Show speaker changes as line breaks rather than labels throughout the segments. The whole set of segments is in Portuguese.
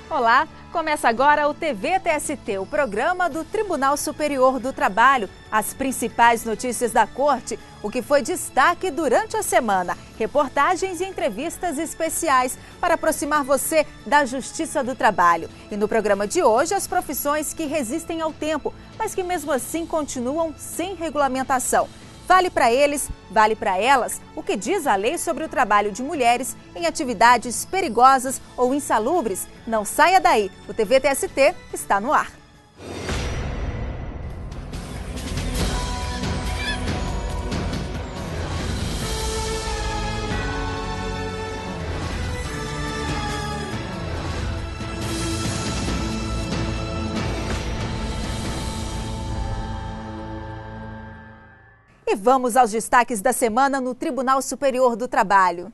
Olá, começa agora o TVTST, o programa do Tribunal Superior do Trabalho. As principais notícias da Corte, o que foi destaque durante a semana, reportagens e entrevistas especiais para aproximar você da Justiça do Trabalho. E no programa de hoje, as profissões que resistem ao tempo, mas que mesmo assim continuam sem regulamentação. Vale para eles, vale para elas, o que diz a lei sobre o trabalho de mulheres em atividades perigosas ou insalubres. Não saia daí, o TVTST está no ar. E vamos aos destaques da semana no Tribunal Superior do Trabalho.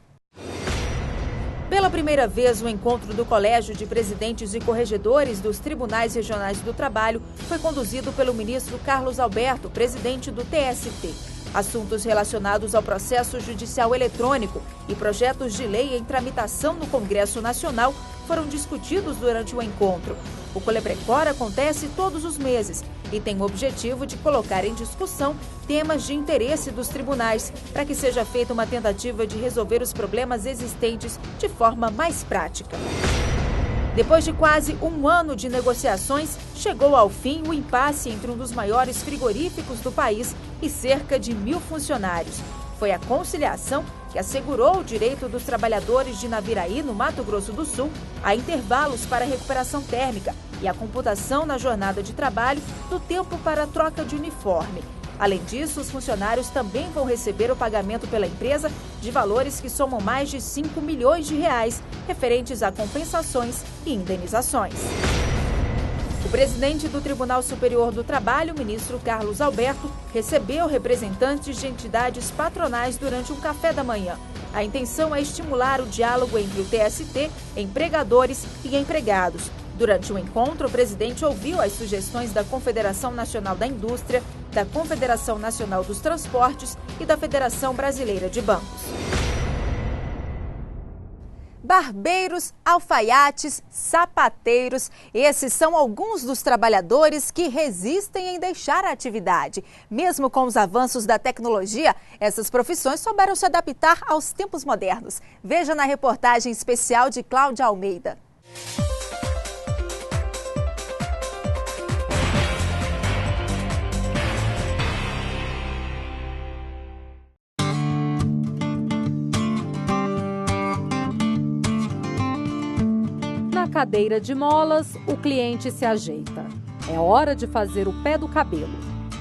Pela primeira vez, o encontro do Colégio de Presidentes e Corregedores dos Tribunais Regionais do Trabalho foi conduzido pelo ministro Carlos Alberto, presidente do TST. Assuntos relacionados ao processo judicial eletrônico e projetos de lei em tramitação no Congresso Nacional foram discutidos durante o encontro. O Coleprecor acontece todos os meses e tem o objetivo de colocar em discussão temas de interesse dos tribunais para que seja feita uma tentativa de resolver os problemas existentes de forma mais prática. Depois de quase um ano de negociações, chegou ao fim o impasse entre um dos maiores frigoríficos do país e cerca de 1.000 funcionários. Foi a conciliação que assegurou o direito dos trabalhadores de Naviraí, no Mato Grosso do Sul, a intervalos para recuperação térmica e a computação na jornada de trabalho do tempo para a troca de uniforme. Além disso, os funcionários também vão receber o pagamento pela empresa de valores que somam mais de 5 milhões de reais, referentes a compensações e indenizações. O presidente do Tribunal Superior do Trabalho, ministro Carlos Alberto, recebeu representantes de entidades patronais durante um café da manhã. A intenção é estimular o diálogo entre o TST, empregadores e empregados. Durante o encontro, o presidente ouviu as sugestões da Confederação Nacional da Indústria, da Confederação Nacional dos Transportes e da Federação Brasileira de Bancos. Barbeiros, alfaiates, sapateiros, esses são alguns dos trabalhadores que resistem em deixar a atividade. Mesmo com os avanços da tecnologia, essas profissões souberam se adaptar aos tempos modernos. Veja na reportagem especial de Cláudia Almeida.
Na cadeira de molas, o cliente se ajeita. É hora de fazer o pé do cabelo.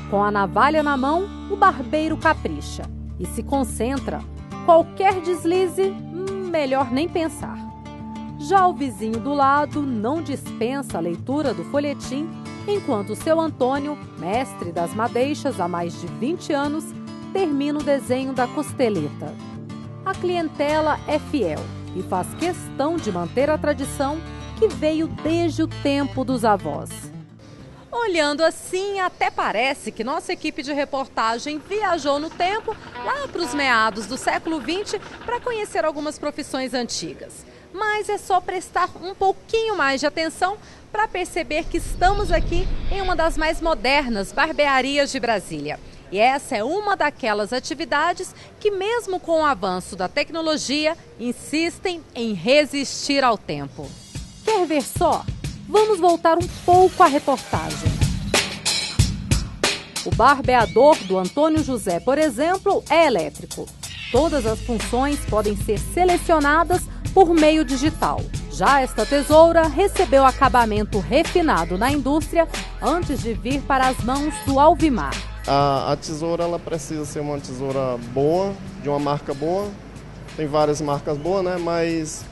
Com a navalha na mão, o barbeiro capricha e se concentra. Qualquer deslize, melhor nem pensar. Já o vizinho do lado não dispensa a leitura do folhetim, enquanto seu Antônio, mestre das madeixas há mais de 20 anos, termina o desenho da costeleta. A clientela é fiel e faz questão de manter a tradição que veio desde o tempo dos avós. Olhando assim, até parece que nossa equipe de reportagem viajou no tempo, lá para os meados do século XX, para conhecer algumas profissões antigas. Mas é só prestar um pouquinho mais de atenção para perceber que estamos aqui em uma das mais modernas barbearias de Brasília. E essa é uma daquelas atividades que, mesmo com o avanço da tecnologia, insistem em resistir ao tempo. Quer ver só? Vamos voltar um pouco à reportagem. O barbeador do Antônio José, por exemplo, é elétrico. Todas as funções podem ser selecionadas por meio digital. Já esta tesoura recebeu acabamento refinado na indústria antes de vir para as mãos do Alvimar.
A tesoura ela precisa ser uma tesoura boa, de uma marca boa. Tem várias marcas boas, né? Mas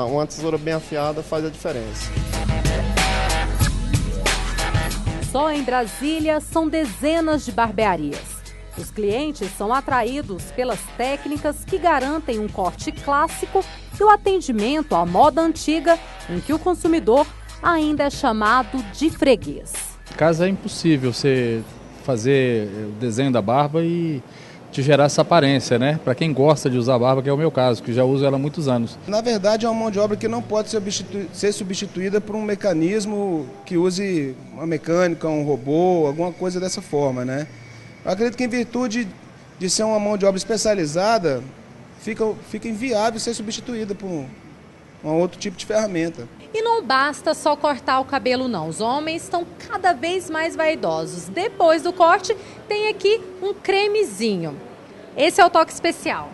uma tesoura bem afiada faz a diferença.
Só em Brasília são dezenas de barbearias. Os clientes são atraídos pelas técnicas que garantem um corte clássico e o atendimento à moda antiga, em que o consumidor ainda é chamado de freguês.
Em casa é impossível você fazer o desenho da barba e te gerar essa aparência, né? Para quem gosta de usar barba, que é o meu caso, que já uso ela há muitos anos.
Na verdade, é uma mão de obra que não pode ser substituída por um mecanismo que use uma mecânica, um robô, alguma coisa dessa forma, né? Eu acredito que em virtude de ser uma mão de obra especializada, fica inviável ser substituída por um outro tipo de ferramenta.
E não basta só cortar o cabelo não, os homens estão cada vez mais vaidosos. Depois do corte, tem aqui um cremezinho. Esse é o toque especial.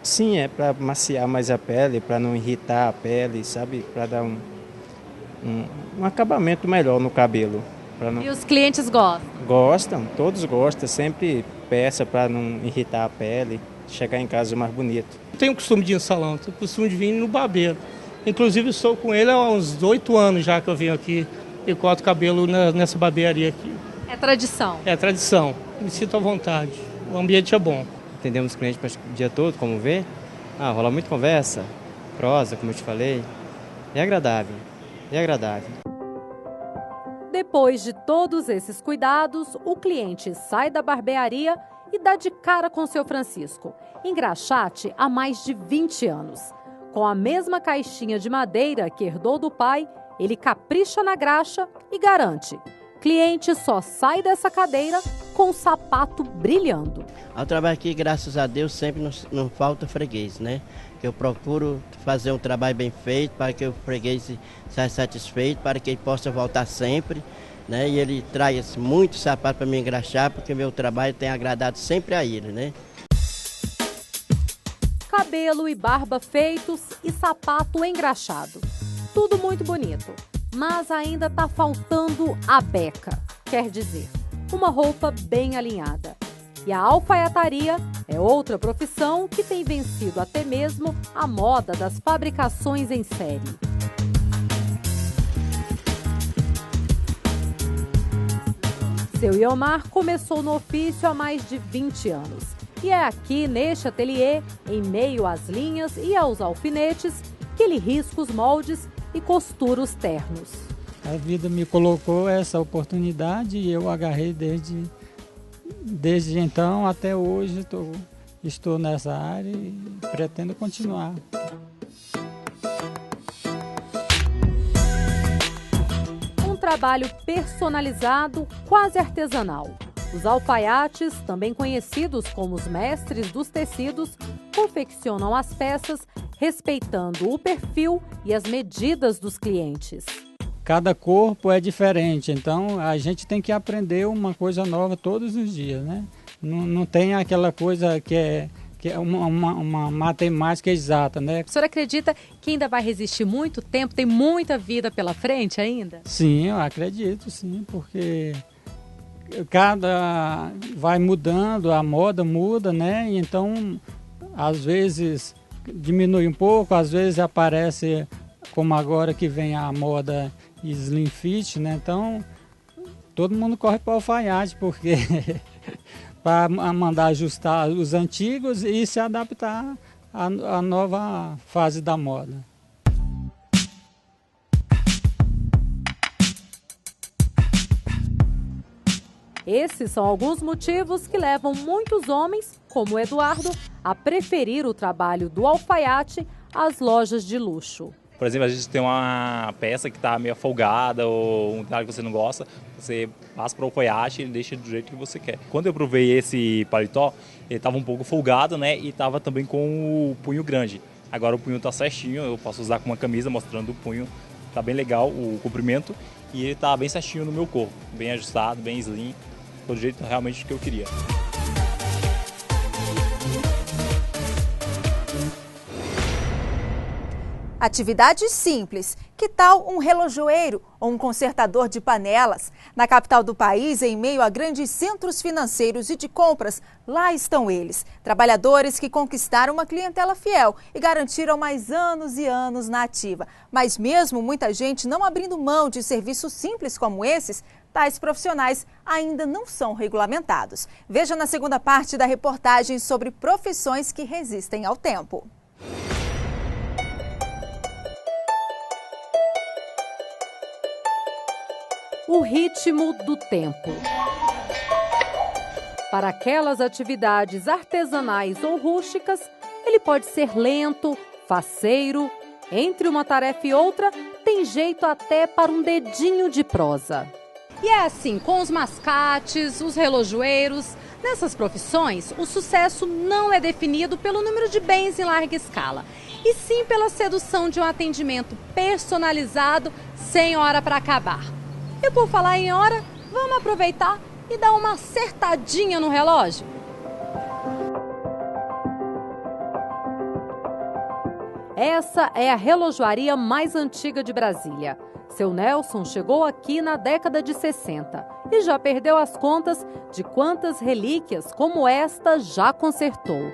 Sim, é para maciar mais a pele, para não irritar a pele, sabe? Para dar um acabamento melhor no cabelo.
E os clientes gostam?
Gostam, todos gostam, sempre peça para não irritar a pele, chegar em casa mais bonito.
Tenho costume de ir no salão, tenho costume de vir no barbeiro. Inclusive estou com ele há uns 8 anos já que eu venho aqui e corto o cabelo nessa barbearia aqui.
É tradição?
É tradição, me sinto à vontade, o ambiente é bom.
Atendemos clientes o dia todo, como vê. Rola muita conversa, prosa, como eu te falei. É agradável, é agradável.
Depois de todos esses cuidados, o cliente sai da barbearia e dá de cara com o seu Francisco, engraxate há mais de 20 anos. Com a mesma caixinha de madeira que herdou do pai, ele capricha na graxa e garante: cliente só sai dessa cadeira com o sapato brilhando.
Ao trabalho aqui, graças a Deus, sempre não falta freguês, né? Eu procuro fazer um trabalho bem feito para que o freguês saia satisfeito, para que ele possa voltar sempre, né? E ele traz muito sapato para me engraxar, porque meu trabalho tem agradado sempre a ele, né?
Cabelo e barba feitos e sapato engraxado. Tudo muito bonito, mas ainda está faltando a beca, quer dizer, uma roupa bem alinhada. E a alfaiataria é outra profissão que tem vencido até mesmo a moda das fabricações em série. Seu Iomar começou no ofício há mais de 20 anos. E é aqui, neste ateliê, em meio às linhas e aos alfinetes, que ele risca os moldes e costura os ternos.
A vida me colocou essa oportunidade e eu agarrei desde então até hoje. Estou nessa área e pretendo continuar.
Um trabalho personalizado, quase artesanal. Os alfaiates, também conhecidos como os mestres dos tecidos, confeccionam as peças respeitando o perfil e as medidas dos clientes.
Cada corpo é diferente, então a gente tem que aprender uma coisa nova todos os dias, né? Não tem aquela coisa que é uma matemática exata, né?
O senhor acredita que ainda vai resistir muito tempo? Tem muita vida pela frente ainda?
Sim, eu acredito, sim, porque vai mudando, a moda muda, né? Então, às vezes diminui um pouco, às vezes aparece, como agora que vem a moda slim fit, né? Então, todo mundo corre para o alfaiate, porque para mandar ajustar os antigos e se adaptar à nova fase da moda.
Esses são alguns motivos que levam muitos homens, como o Eduardo, a preferir o trabalho do alfaiate às lojas de luxo.
Por exemplo, a gente tem uma peça que está meio folgada ou um detalhe que você não gosta, você passa para o alfaiate e ele deixa do jeito que você quer. Quando eu provei esse paletó, ele estava um pouco folgado, né? E estava também com o punho grande. Agora o punho está certinho, eu posso usar com uma camisa mostrando o punho. Está bem legal o comprimento e ele está bem certinho no meu corpo, bem ajustado, bem slim, do jeito realmente que eu queria.
Atividade simples. Que tal um relojoeiro ou um consertador de panelas? Na capital do país, em meio a grandes centros financeiros e de compras, lá estão eles. Trabalhadores que conquistaram uma clientela fiel e garantiram mais anos e anos na ativa. Mas mesmo muita gente não abrindo mão de serviços simples como esses, tais profissionais ainda não são regulamentados. Veja na segunda parte da reportagem sobre profissões que resistem ao tempo. O ritmo do tempo.
Para aquelas atividades artesanais ou rústicas, ele pode ser lento, faceiro. Entre uma tarefa e outra, tem jeito até para um dedinho de prosa. E é assim, com os mascates, os relojoeiros. Nessas profissões, o sucesso não é definido pelo número de bens em larga escala, e sim pela sedução de um atendimento personalizado sem hora para acabar. E por falar em hora, vamos aproveitar e dar uma acertadinha no relógio? Essa é a relojoaria mais antiga de Brasília. Seu Nelson chegou aqui na década de 60 e já perdeu as contas de quantas relíquias como esta já consertou.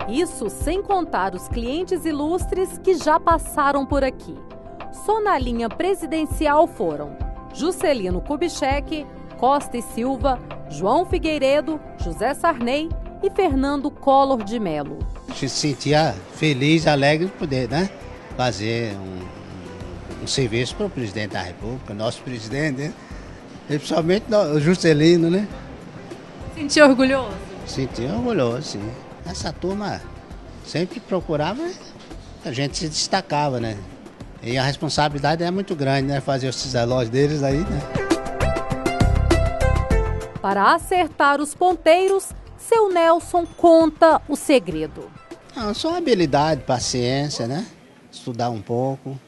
Isso sem contar os clientes ilustres que já passaram por aqui. Só na linha presidencial foram Juscelino Kubitschek, Costa e Silva, João Figueiredo, José Sarney e Fernando Collor de Mello.
A gente se sentia feliz, alegre de poder, fazer um serviço para o presidente da República, nosso presidente, né? E principalmente o Juscelino, né?
Sentiu orgulhoso?
Senti orgulhoso, sim. Essa turma sempre procurava, a gente se destacava, né? E a responsabilidade é muito grande, né? Fazer esses relógios deles aí, né?
Para acertar os ponteiros, seu Nelson conta o segredo.
Só habilidade, paciência, né? Estudar um pouco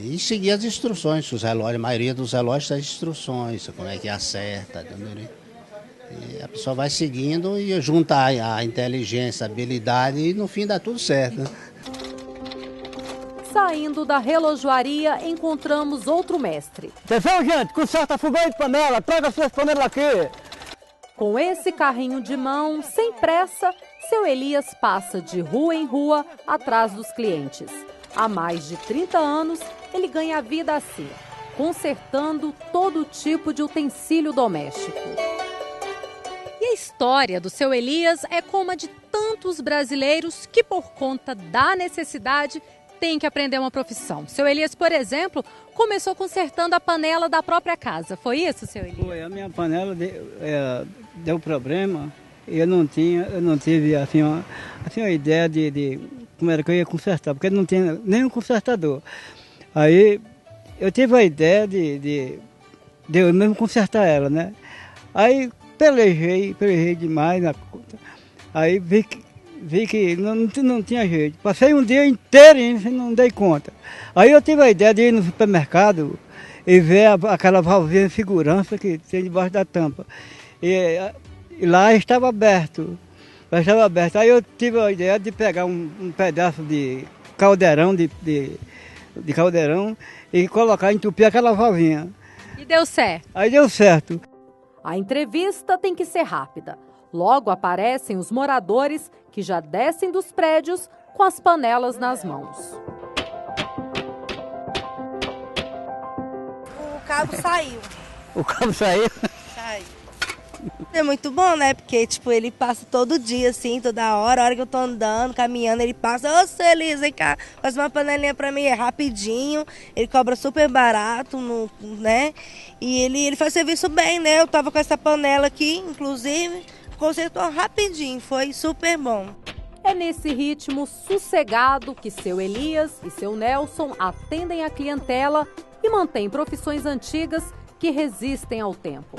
e seguir as instruções. Os relógios, a maioria dos relógios tem instruções, como é que acerta. E a pessoa vai seguindo e junta a inteligência, a habilidade e no fim dá tudo certo, né?
Saindo da relojoaria, encontramos outro mestre.
Atenção, gente, conserta fogão de panela, traga suas panelas aqui.
Com esse carrinho de mão, sem pressa, seu Elias passa de rua em rua atrás dos clientes. Há mais de 30 anos, ele ganha a vida assim, consertando todo tipo de utensílio doméstico. E a história do seu Elias é como a de tantos brasileiros que, por conta da necessidade, tem que aprender uma profissão. Seu Elias, por exemplo, começou consertando a panela da própria casa. Foi isso, seu Elias?
Foi, a minha panela deu problema e eu não tive assim, uma ideia de como era que eu ia consertar, porque não tinha nenhum consertador. Aí eu tive a ideia de eu mesmo consertar ela, né? Aí pelejei demais na conta. Aí vi que não tinha jeito. Passei um dia inteiro e não dei conta. Aí eu tive a ideia de ir no supermercado e ver aquela válvula de segurança que tem debaixo da tampa. E lá estava aberto. Aí eu tive a ideia de pegar um pedaço de caldeirão, de caldeirão e colocar, entupir aquela válvula.
E deu certo?
Aí deu certo.
A entrevista tem que ser rápida. Logo aparecem os moradores que já descem dos prédios com as panelas nas mãos.
O cabo saiu.
O cabo saiu?
Saiu. É muito bom, né? Porque, ele passa todo dia, assim, toda hora. A hora que eu tô andando, caminhando, ele passa. Ô, Celis, vem cá, faz uma panelinha pra mim, é rapidinho. Ele cobra super barato, né? E ele faz serviço bem, né? Eu tava com essa panela aqui, inclusive, consertou rapidinho, foi super bom.
É nesse ritmo sossegado que seu Elias e seu Nelson atendem a clientela e mantêm profissões antigas que resistem ao tempo.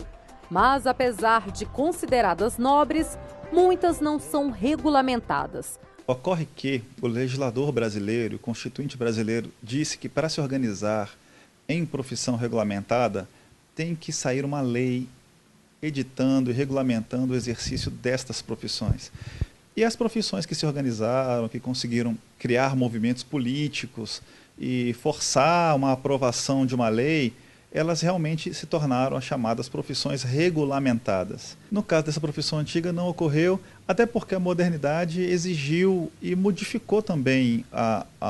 Mas, apesar de consideradas nobres, muitas não são regulamentadas.
Ocorre que o legislador brasileiro, o constituinte brasileiro, disse que para se organizar em profissão regulamentada, tem que sair uma lei editando e regulamentando o exercício destas profissões. E as profissões que se organizaram, que conseguiram criar movimentos políticos e forçar uma aprovação de uma lei, elas realmente se tornaram as chamadas profissões regulamentadas. No caso dessa profissão antiga não ocorreu, até porque a modernidade exigiu e modificou também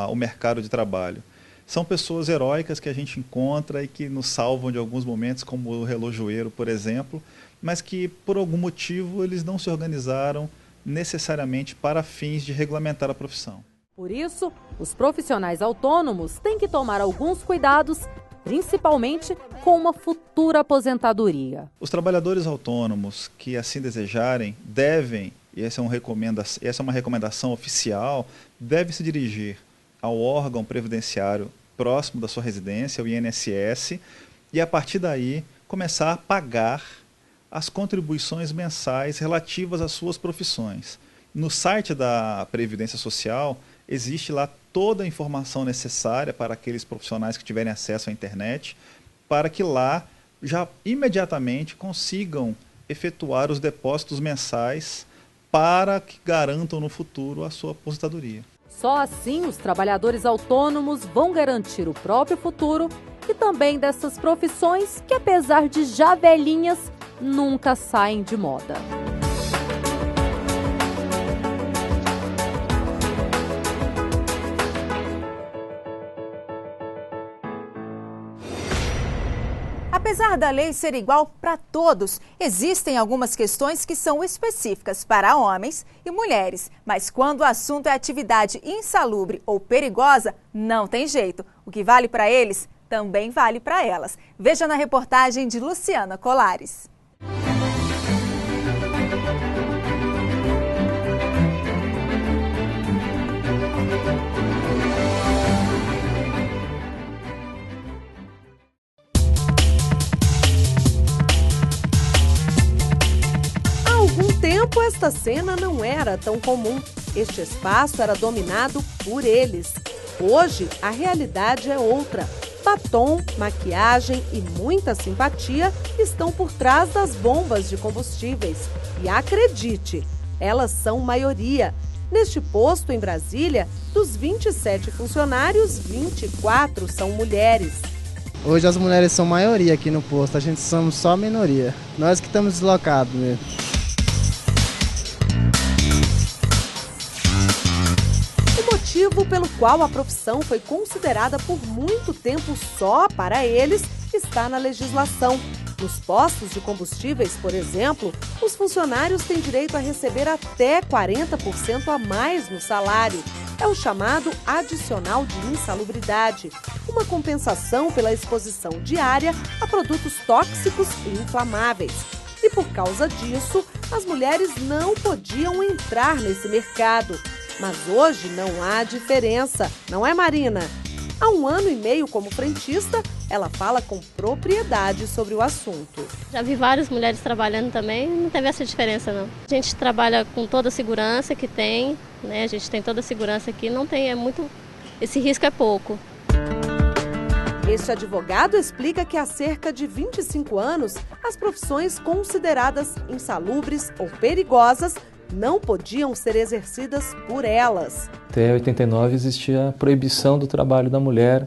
o mercado de trabalho. São pessoas heróicas que a gente encontra e que nos salvam de alguns momentos, como o relojoeiro, por exemplo, mas que por algum motivo eles não se organizaram necessariamente para fins de regulamentar a profissão.
Por isso, os profissionais autônomos têm que tomar alguns cuidados principalmente com uma futura aposentadoria.
Os trabalhadores autônomos que assim desejarem devem, e essa é uma recomendação oficial, devem se dirigir ao órgão previdenciário próximo da sua residência, o INSS, e a partir daí começar a pagar as contribuições mensais relativas às suas profissões. No site da Previdência Social existe lá toda a informação necessária para aqueles profissionais que tiverem acesso à internet, para que lá já imediatamente consigam efetuar os depósitos mensais para que garantam no futuro a sua aposentadoria.
Só assim os trabalhadores autônomos vão garantir o próprio futuro e também dessas profissões que, apesar de já velhinhas, nunca saem de moda.
Apesar da lei ser igual para todos, existem algumas questões que são específicas para homens e mulheres. Mas quando o assunto é atividade insalubre ou perigosa, não tem jeito. O que vale para eles, também vale para elas. Veja na reportagem de Luciana Colares.
Tempo, esta cena não era tão comum. Este espaço era dominado por eles. Hoje, a realidade é outra. Batom, maquiagem e muita simpatia estão por trás das bombas de combustíveis. E acredite, elas são maioria. Neste posto em Brasília, dos 27 funcionários, 24 são mulheres.
Hoje as mulheres são maioria aqui no posto, a gente somos só minoria. Nós que estamos deslocados mesmo.
O motivo pelo qual a profissão foi considerada por muito tempo só para eles está na legislação. Nos postos de combustíveis, por exemplo, os funcionários têm direito a receber até 40% a mais no salário. É o chamado adicional de insalubridade, uma compensação pela exposição diária a produtos tóxicos e inflamáveis. E por causa disso, as mulheres não podiam entrar nesse mercado. Mas hoje não há diferença, não é, Marina? Há 1 ano e meio como frentista, ela fala com propriedade sobre o assunto.
Já vi várias mulheres trabalhando também, não teve essa diferença não. A gente trabalha com toda a segurança que tem, né? A gente tem toda a segurança aqui, não tem, esse risco é pouco.
Este advogado explica que há cerca de 25 anos, as profissões consideradas insalubres ou perigosas não podiam ser exercidas por elas.
Até 89 existia a proibição do trabalho da mulher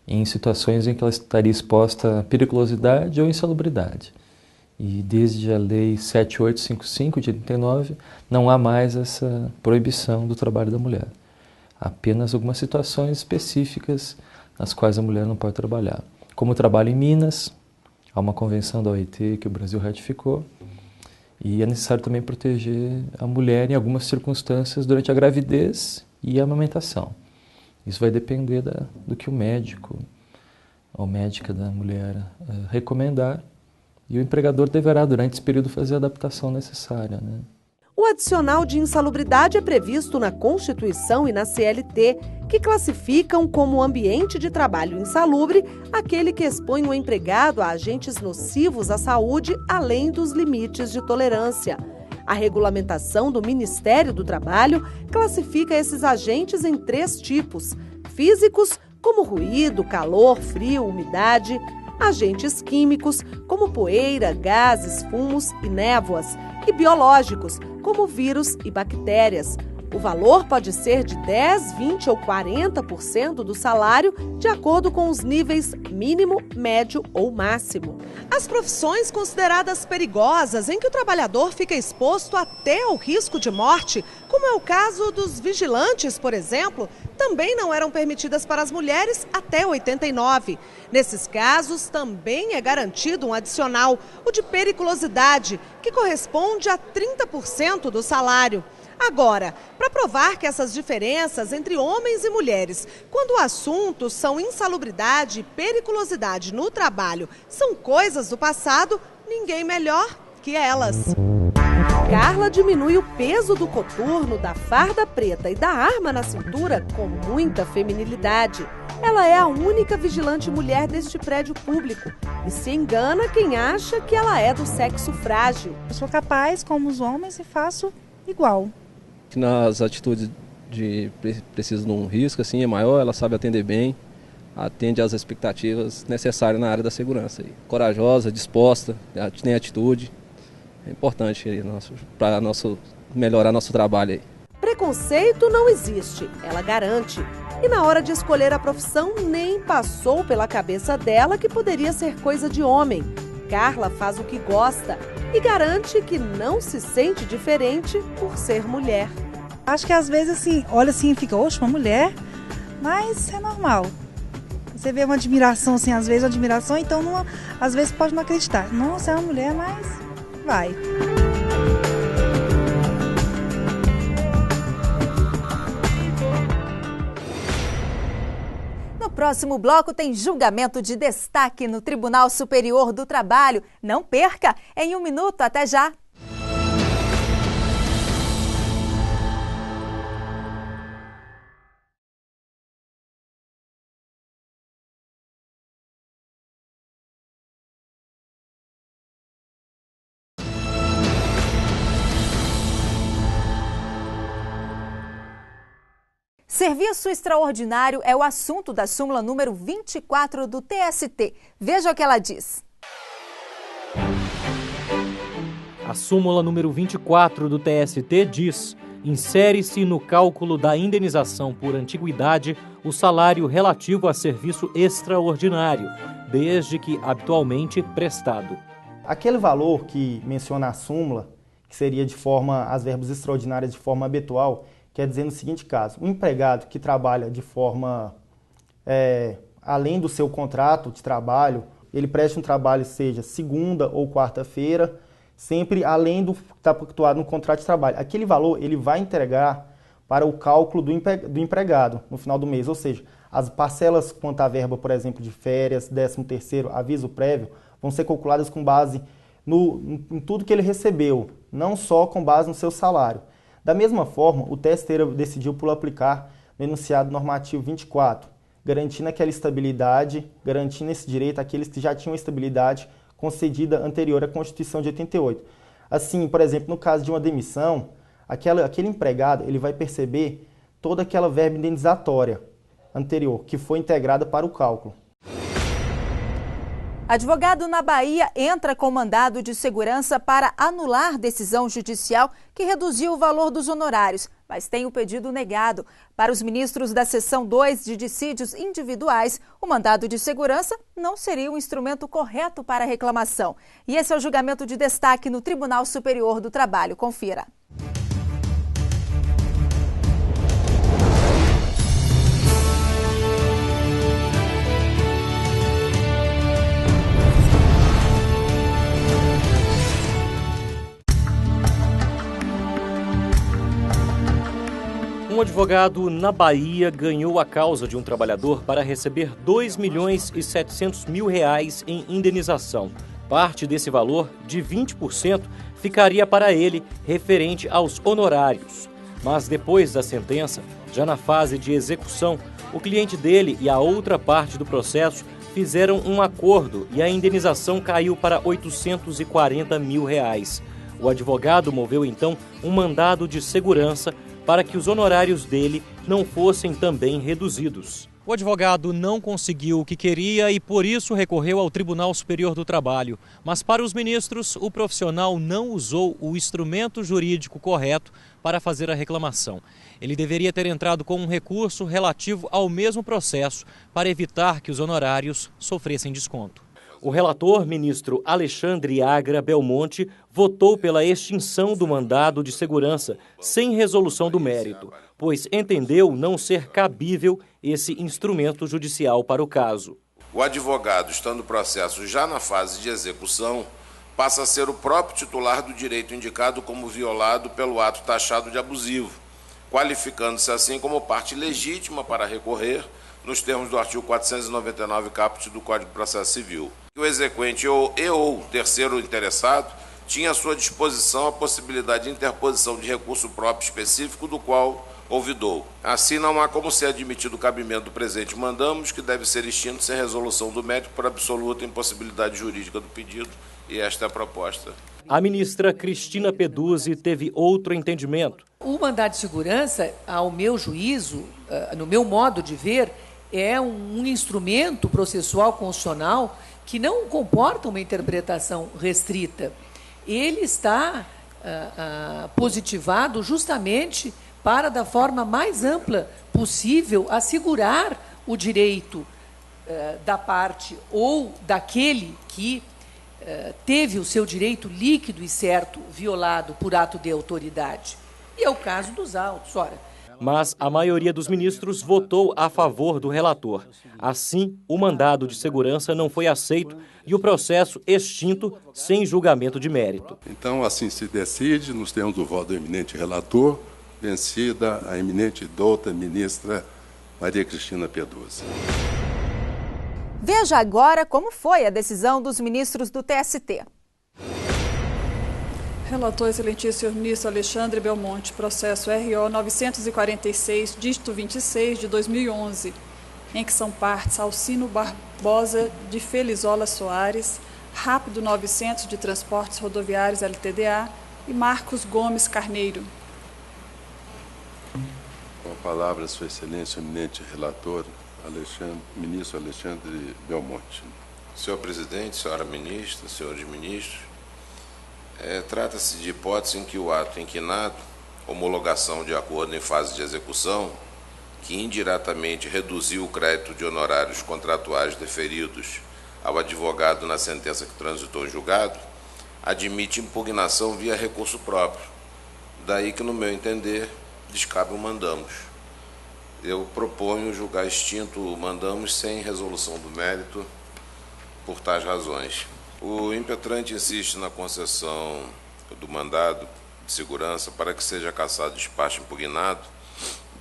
em situações em que ela estaria exposta a periculosidade ou insalubridade. E desde a Lei 7855 de 89 não há mais essa proibição do trabalho da mulher. Apenas algumas situações específicas nas quais a mulher não pode trabalhar. Como o trabalho em minas, há uma convenção da OIT que o Brasil ratificou, e é necessário também proteger a mulher em algumas circunstâncias durante a gravidez e a amamentação. Isso vai depender do que o médico ou médica da mulher recomendar, e o empregador deverá, durante esse período, fazer a adaptação necessária, né?
O adicional de insalubridade é previsto na Constituição e na CLT, que classificam como ambiente de trabalho insalubre aquele que expõe o empregado a agentes nocivos à saúde, além dos limites de tolerância. A regulamentação do Ministério do Trabalho classifica esses agentes em 3 tipos: físicos, como ruído, calor, frio, umidade; agentes químicos, como poeira, gases, fumos e névoas; e biológicos, como vírus e bactérias. O valor pode ser de 10%, 20% ou 40% do salário, de acordo com os níveis mínimo, médio ou máximo. As profissões consideradas perigosas, em que o trabalhador fica exposto até ao risco de morte, como é o caso dos vigilantes, por exemplo, também não eram permitidas para as mulheres até 89. Nesses casos, também é garantido um adicional, o de periculosidade, que corresponde a 30% do salário. Agora, para provar que essas diferenças entre homens e mulheres, quando o assunto são insalubridade e periculosidade no trabalho, são coisas do passado, ninguém melhor que elas. Carla diminui o peso do coturno, da farda preta e da arma na cintura com muita feminilidade. Ela é a única vigilante mulher deste prédio público e se engana quem acha que ela é do sexo frágil.
Eu sou capaz, como os homens, e faço igual.
Nas atitudes de preciso de um risco assim, é maior, ela sabe atender bem, atende às expectativas necessárias na área da segurança. Corajosa, disposta, tem atitude. É importante para melhorar nosso trabalho aí.
Preconceito não existe, ela garante. E na hora de escolher a profissão, nem passou pela cabeça dela que poderia ser coisa de homem. Carla faz o que gosta e garante que não se sente diferente por ser mulher.
Acho que às vezes assim, olha assim e fica, oxe, uma mulher, mas é normal. Você vê uma admiração assim, às vezes uma admiração, então às vezes pode não acreditar. Nossa, é uma mulher, mas vai.
No próximo bloco tem julgamento de destaque no Tribunal Superior do Trabalho. Não perca! Em 1 minuto, até já! Serviço extraordinário é o assunto da súmula número 24 do TST. Veja o que ela diz.
A súmula número 24 do TST diz: insere-se no cálculo da indenização por antiguidade o salário relativo a serviço extraordinário, desde que habitualmente prestado.
Aquele valor que menciona a súmula, que seria de forma, as verbas extraordinárias de forma habitual, quer dizer no seguinte caso: um empregado que trabalha de forma além do seu contrato de trabalho, ele presta um trabalho, seja segunda ou quarta-feira, sempre além do que está pactuado no contrato de trabalho. Aquele valor ele vai entregar para o cálculo do empregado no final do mês, ou seja, as parcelas quanto à verba, por exemplo, de férias, 13º, aviso prévio, vão ser calculadas com base em tudo que ele recebeu, não só com base no seu salário. Da mesma forma, o TST decidiu por aplicar no enunciado normativo 24, garantindo aquela estabilidade, garantindo esse direito àqueles que já tinham estabilidade concedida anterior à Constituição de 88. Assim, por exemplo, no caso de uma demissão, aquele empregado ele vai perceber toda aquela verba indenizatória anterior, que foi integrada para o cálculo.
Advogado na Bahia entra com mandado de segurança para anular decisão judicial que reduziu o valor dos honorários, mas tem o pedido negado. Para os ministros da seção 2 de dissídios individuais, o mandado de segurança não seria o instrumento correto para a reclamação. E esse é o julgamento de destaque no Tribunal Superior do Trabalho. Confira.
Um advogado na Bahia ganhou a causa de um trabalhador para receber R$ 2.700.000 em indenização. Parte desse valor, de 20%, ficaria para ele referente aos honorários. Mas depois da sentença, já na fase de execução, o cliente dele e a outra parte do processo fizeram um acordo e a indenização caiu para R$ 840 mil. O advogado moveu então um mandado de segurança para que os honorários dele não fossem também reduzidos. O advogado não conseguiu o que queria e por isso recorreu ao Tribunal Superior do Trabalho. Mas para os ministros, o profissional não usou o instrumento jurídico correto para fazer a reclamação. Ele deveria ter entrado com um recurso relativo ao mesmo processo para evitar que os honorários sofressem desconto. O relator, ministro Alexandre Agra Belmonte, votou pela extinção do mandado de segurança sem resolução do mérito, pois entendeu não ser cabível esse instrumento judicial para o caso.
O advogado, estando o processo já na fase de execução,
passa a ser o próprio titular do direito indicado como violado pelo ato taxado de abusivo, qualificando-se assim como parte legítima para recorrer, nos termos do artigo 499 caput do Código de Processo Civil. O exequente ou terceiro interessado tinha à sua disposição a possibilidade de interposição de recurso próprio específico do qual ouvidou. Assim, não há como ser admitido o cabimento do presente mandamos, que deve ser extinto sem resolução do mérito por absoluta impossibilidade jurídica do pedido, e esta é a proposta.
A ministra Cristina Peduzzi teve outro entendimento.
O mandado de segurança, ao meu juízo, no meu modo de ver, é um instrumento processual constitucional que não comporta uma interpretação restrita. Ele está positivado justamente para, da forma mais ampla possível, assegurar o direito da parte ou daquele que teve o seu direito líquido e certo violado por ato de autoridade. E é o caso dos autos. Ora,
mas a maioria dos ministros votou a favor do relator. Assim, o mandado de segurança não foi aceito e o processo extinto sem julgamento de mérito.
Então, assim se decide, nos termos do voto do eminente relator, vencida a eminente douta ministra Maria Cristina Peduzzi.
Veja agora como foi a decisão dos ministros do TST.
Relator, excelentíssimo ministro Alexandre Belmonte, processo RO 946, dígito 26, de 2011, em que são partes Alcino Barbosa de Felizola Soares, Rápido 900 de Transportes Rodoviários LTDA e Marcos Gomes Carneiro.
Com a palavra, Sua Excelência, eminente relator, ministro Alexandre Belmonte.
Senhor presidente, senhora ministra, senhores ministros, trata-se de hipótese em que o ato inquinado, homologação de acordo em fase de execução, que indiretamente reduziu o crédito de honorários contratuais deferidos ao advogado na sentença que transitou em julgado, admite impugnação via recurso próprio. Daí que, no meu entender, descabe o mandamos. Eu proponho julgar extinto o mandamos sem resolução do mérito por tais razões. O impetrante insiste na concessão do mandado de segurança para que seja cassado despacho impugnado,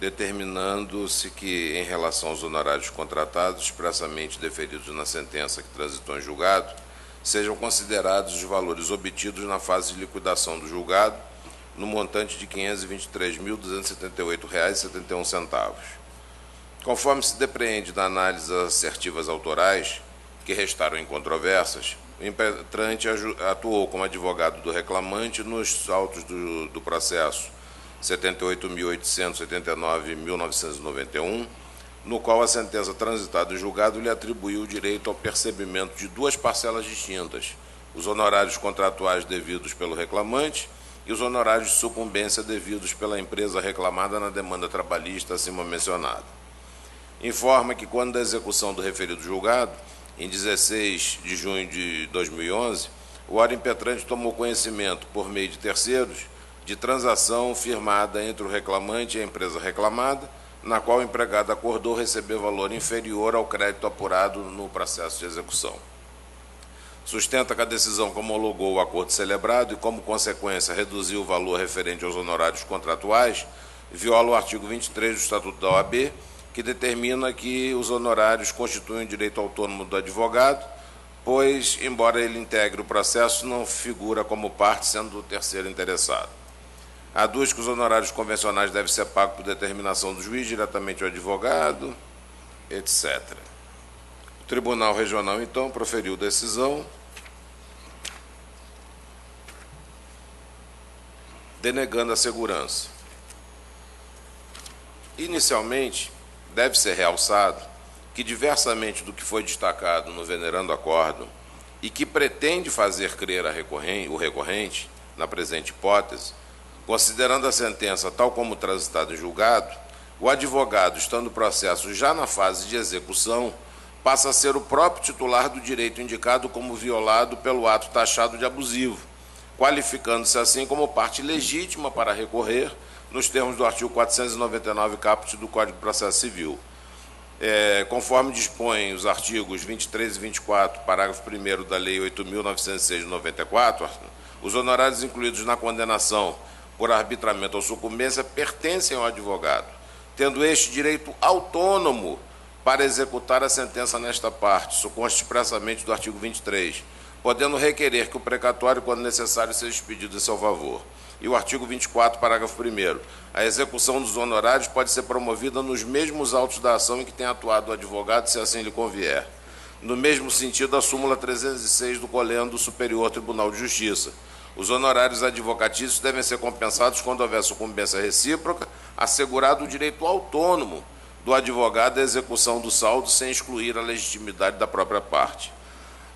determinando-se que, em relação aos honorários contratados expressamente deferidos na sentença que transitou em julgado, sejam considerados os valores obtidos na fase de liquidação do julgado, no montante de R$ 523.278,71. Conforme se depreende da análise das assertivas autorais, que restaram incontroversas, o impetrante atuou como advogado do reclamante nos autos do processo 78.889.991, no qual a sentença transitada em julgado lhe atribuiu o direito ao percebimento de duas parcelas distintas, os honorários contratuais devidos pelo reclamante e os honorários de sucumbência devidos pela empresa reclamada na demanda trabalhista acima mencionada. Informa que, quando da execução do referido julgado, em 16 de junho de 2011, o ora impetrante tomou conhecimento, por meio de terceiros, de transação firmada entre o reclamante e a empresa reclamada, na qual o empregado acordou receber valor inferior ao crédito apurado no processo de execução. Sustenta que a decisão homologou o acordo celebrado e, como consequência, reduziu o valor referente aos honorários contratuais, viola o artigo 23 do Estatuto da OAB, que determina que os honorários constituem direito autônomo do advogado, pois, embora ele integre o processo, não figura como parte, sendo o terceiro interessado. Aduz que os honorários convencionais devem ser pagos por determinação do juiz, diretamente ao advogado, etc. O Tribunal Regional, então, proferiu decisão denegando a segurança. Inicialmente, deve ser realçado que, diversamente do que foi destacado no venerando acórdão e que pretende fazer crer o recorrente, na presente hipótese, considerando a sentença tal como transitada em julgado, o advogado, estando o processo já na fase de execução, passa a ser o próprio titular do direito indicado como violado pelo ato taxado de abusivo, qualificando-se assim como parte legítima para recorrer, nos termos do artigo 499 caput do Código de Processo Civil. conforme dispõem os artigos 23 e 24, parágrafo 1º da Lei 8.906 de 94, os honorários incluídos na condenação por arbitramento ou sucumbência pertencem ao advogado, tendo este direito autônomo para executar a sentença nesta parte. Isso consta expressamente do artigo 23, podendo requerer que o precatório, quando necessário, seja expedido em seu favor. E o artigo 24, parágrafo 1º, a execução dos honorários pode ser promovida nos mesmos autos da ação em que tem atuado o advogado, se assim lhe convier. No mesmo sentido, a súmula 306 do Colendo Superior Tribunal de Justiça. Os honorários advocatícios devem ser compensados quando houver sucumbência recíproca, assegurado o direito autônomo do advogado à execução do saldo, sem excluir a legitimidade da própria parte.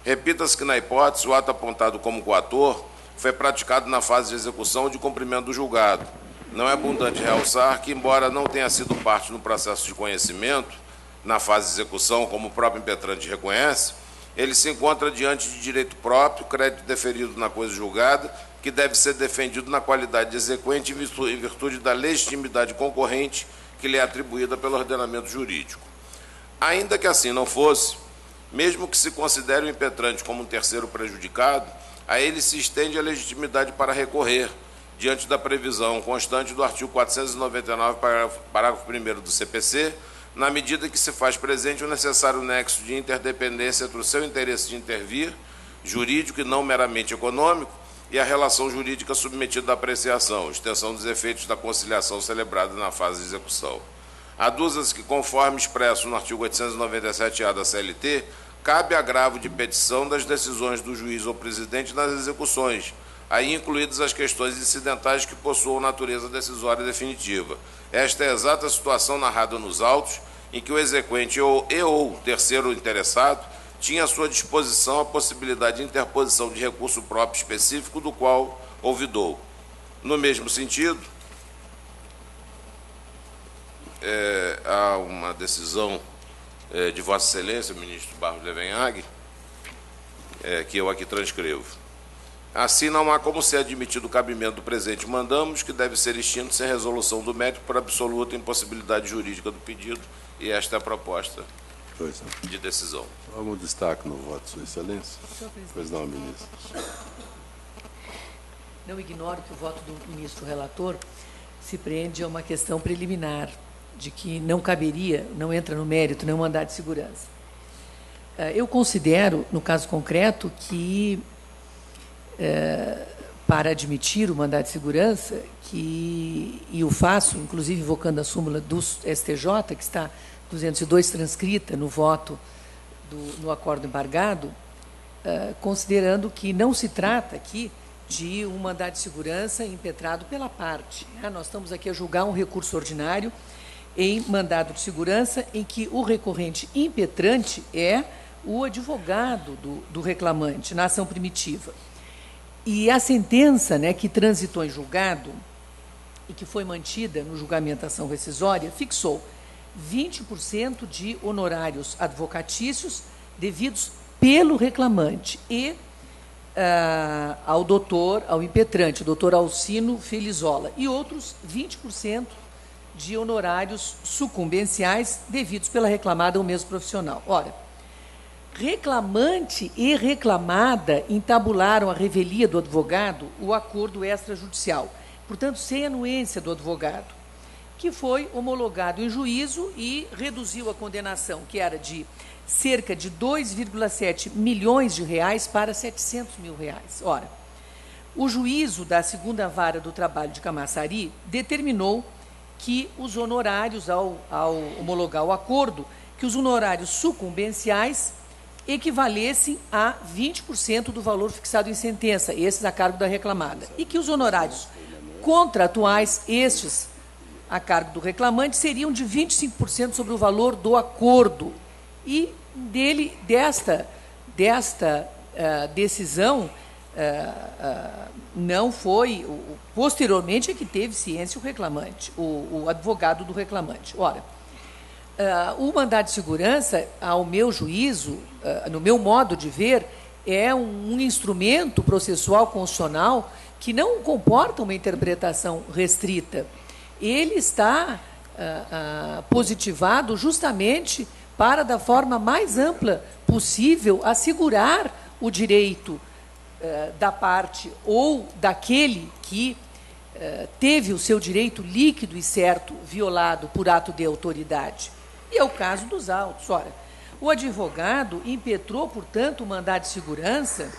Repita-se que, na hipótese, o ato apontado como coator foi praticado na fase de execução ou de cumprimento do julgado. Não é abundante realçar que, embora não tenha sido parte no processo de conhecimento, na fase de execução, como o próprio impetrante reconhece, ele se encontra diante de direito próprio, crédito deferido na coisa julgada, que deve ser defendido na qualidade de exequente em virtude da legitimidade concorrente que lhe é atribuída pelo ordenamento jurídico. Ainda que assim não fosse, mesmo que se considere o impetrante como um terceiro prejudicado, a ele se estende a legitimidade para recorrer, diante da previsão constante do artigo 499, parágrafo 1º do CPC, na medida que se faz presente o necessário nexo de interdependência entre o seu interesse de intervir, jurídico e não meramente econômico, e a relação jurídica submetida à apreciação, extensão dos efeitos da conciliação celebrada na fase de execução. Aduza-se que, conforme expresso no artigo 897-A da CLT, cabe agravo de petição das decisões do juiz ou presidente nas execuções, aí incluídas as questões incidentais que possuam natureza decisória e definitiva. Esta é a exata situação narrada nos autos, em que o exequente ou terceiro interessado tinha à sua disposição a possibilidade de interposição de recurso próprio específico, do qual ouvidou. No mesmo sentido, há uma decisão de Vossa Excelência, o ministro Barros Levenhag, que eu aqui transcrevo. Assim, não há como ser admitido o cabimento do presente mandamos, que deve ser extinto sem resolução do mérito por absoluta impossibilidade jurídica do pedido, e esta é a proposta de decisão.
Algum destaque no voto, Sua Excelência? Pois não, ministro.
Não ignoro que o voto do ministro relator se prende a uma questão preliminar, de que não caberia, não entra no mérito, nenhum mandado de segurança. Eu considero, no caso concreto, que, para admitir o mandado de segurança, e o faço, inclusive invocando a súmula do STJ, que está 202 transcrita no voto no acordo embargado, considerando que não se trata aqui de um mandado de segurança impetrado pela parte. Nós estamos aqui a julgar um recurso ordinário em mandado de segurança em que o recorrente impetrante é o advogado do reclamante na ação primitiva. E a sentença, que transitou em julgado e que foi mantida no julgamento da ação rescisória, fixou 20% de honorários advocatícios devidos pelo reclamante e ao impetrante, o doutor Alcino Felizola, e outros 20% de honorários sucumbenciais devidos pela reclamada ao mesmo profissional. Ora, reclamante e reclamada entabularam a revelia do advogado o acordo extrajudicial, portanto, sem anuência do advogado, que foi homologado em juízo e reduziu a condenação, que era de cerca de 2,7 milhões de reais para 700 mil reais. Ora, o juízo da segunda vara do trabalho de Camaçari determinou que os honorários, ao homologar o acordo, que os honorários sucumbenciais equivalessem a 20% do valor fixado em sentença, esses a cargo da reclamada, e que os honorários contratuais, estes a cargo do reclamante, seriam de 25% sobre o valor do acordo. E desta decisão não foi, posteriormente é que teve ciência o reclamante, o advogado do reclamante. Ora, o mandado de segurança, ao meu juízo, no meu modo de ver, é um instrumento processual constitucional que não comporta uma interpretação restrita. Ele está positivado justamente para, da forma mais ampla possível, assegurar o direito da parte ou daquele que teve o seu direito líquido e certo violado por ato de autoridade. E é o caso dos autos. Ora, o advogado impetrou, portanto, o mandado de segurança,